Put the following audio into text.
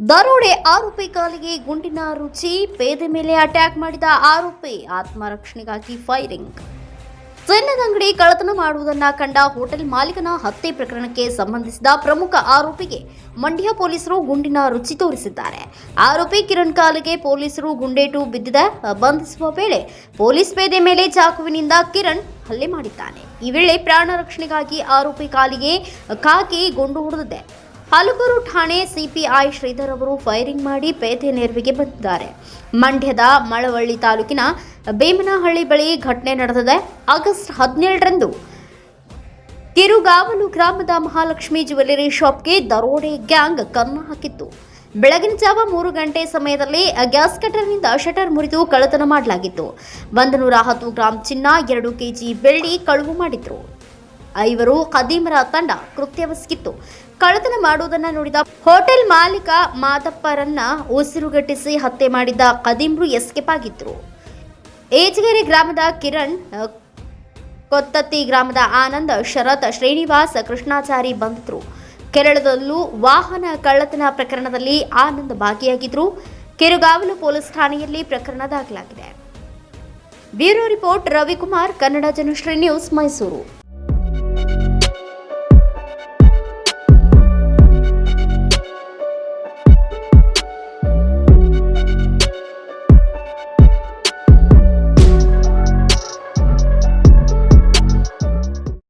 ದರೋಡೆ ಆರೋಪಿ ಕಾಲಿಗೆ ಗುಂಡಿನ ರುಚಿ, ಪೇದೆ ಮೇಲೆ ಅಟ್ಯಾಕ್ ಮಾಡಿದ ಆರೋಪಿ ಆತ್ಮರಕ್ಷಣೆಗಾಗಿ ಫೈರಿಂಗ್. ಚಿನ್ನದ ಅಂಗಡಿ ಕಳ್ಳತನ ಮಾಡುವುದನ್ನು ಕಂಡ ಹೋಟೆಲ್ ಮಾಲೀಕನ ಹತ್ಯೆ ಪ್ರಕರಣಕ್ಕೆ ಸಂಬಂಧಿಸಿದ ಪ್ರಮುಖ ಆರೋಪಿಗೆ ಮಂಡ್ಯ ಪೊಲೀಸರು ಗುಂಡಿನ ರುಚಿ ತೋರಿಸಿದ್ದಾರೆ. ಆರೋಪಿ ಕಿರಣ್ ಕಾಲಿಗೆ ಪೊಲೀಸರು ಗುಂಡೇಟು ಬಿದ್ದಿದೆ. ಬಂಧಿಸುವ ವೇಳೆ ಪೊಲೀಸ್ ಪೇದೆ ಮೇಲೆ ಚಾಕುವಿನಿಂದ ಕಿರಣ್ ಹಲ್ಲೆ ಮಾಡಿದ್ದಾನೆ. ಈ ವೇಳೆ ಪ್ರಾಣ ರಕ್ಷಣೆಗಾಗಿ ಆರೋಪಿ ಕಾಲಿಗೆ ಗುಂಡು ಹೊಡೆದಿದೆ. ಹಲಗೂರು ಠಾಣೆ ಸಿಪಿಐ ಶ್ರೀಧರ್ ಅವರು ಫೈರಿಂಗ್ ಮಾಡಿ ಪೇದೆ ನೆರವಿಗೆ ಬಂದಿದ್ದಾರೆ. ಮಂಡ್ಯದ ಮಳವಳ್ಳಿ ತಾಲೂಕಿನ ಬೇಮನಹಳ್ಳಿ ಬಳಿ ಘಟನೆ ನಡೆದಿದೆ. ಆಗಸ್ಟ್ 17ರಂದು ಕಿರುಗಾವಲು ಗ್ರಾಮದ ಮಹಾಲಕ್ಷ್ಮಿ ಜ್ಯುವೆಲ್ಲರಿ ಶಾಪ್ಗೆ ದರೋಡೆ ಗ್ಯಾಂಗ್ ಕನ್ನ ಹಾಕಿತ್ತು. ಬೆಳಗಿನ ಜಾವ 3 ಗಂಟೆ ಸಮಯದಲ್ಲಿ ಗ್ಯಾಸ್ ಕಟರ್ನಿಂದ ಶಟರ್ ಮುರಿದು ಕಳ್ಳತನ ಮಾಡಲಾಗಿತ್ತು. 110 ಗ್ರಾಂ ಚಿನ್ನ, 2 ಕೆಜಿ ಬೆಳ್ಳಿ ಕಳುವು ಮಾಡಿದ್ರು. 5 ಖದೀಮರ ತಂಡ ಕೃತ್ಯವೆಸಗಿತ್ತು. ಕಳ್ಳತನ ಮಾಡುವುದನ್ನು ನೋಡಿದ ಹೋಟೆಲ್ ಮಾಲೀಕ ಮಾದಪ್ಪರನ್ನ ಉಸಿರುಗಟ್ಟಿಸಿ ಹತ್ಯೆ ಮಾಡಿದ್ದ ಖದೀಮ್ರು ಎಸ್ಕೇಪ್ ಆಗಿದ್ರು. ಏಜಗೆರೆ ಗ್ರಾಮದ ಕಿರಣ್, ಕೊತ್ತತ್ತಿ ಗ್ರಾಮದ ಆನಂದ್, ಶರತ್, ಶ್ರೀನಿವಾಸ್, ಕೃಷ್ಣಾಚಾರಿ ಬಂಧಿತರು. ಕೇರಳದಲ್ಲೂ ವಾಹನ ಕಳ್ಳತನ ಪ್ರಕರಣದಲ್ಲಿ ಆನಂದ್ ಭಾಗಿಯಾಗಿದ್ರು. ಕಿರುಗಾವಲು ಪೊಲೀಸ್ ಠಾಣೆಯಲ್ಲಿ ಪ್ರಕರಣ ದಾಖಲಾಗಿದೆ. Bureau report Ravikumar, Kannada Janasri news, Mysuru.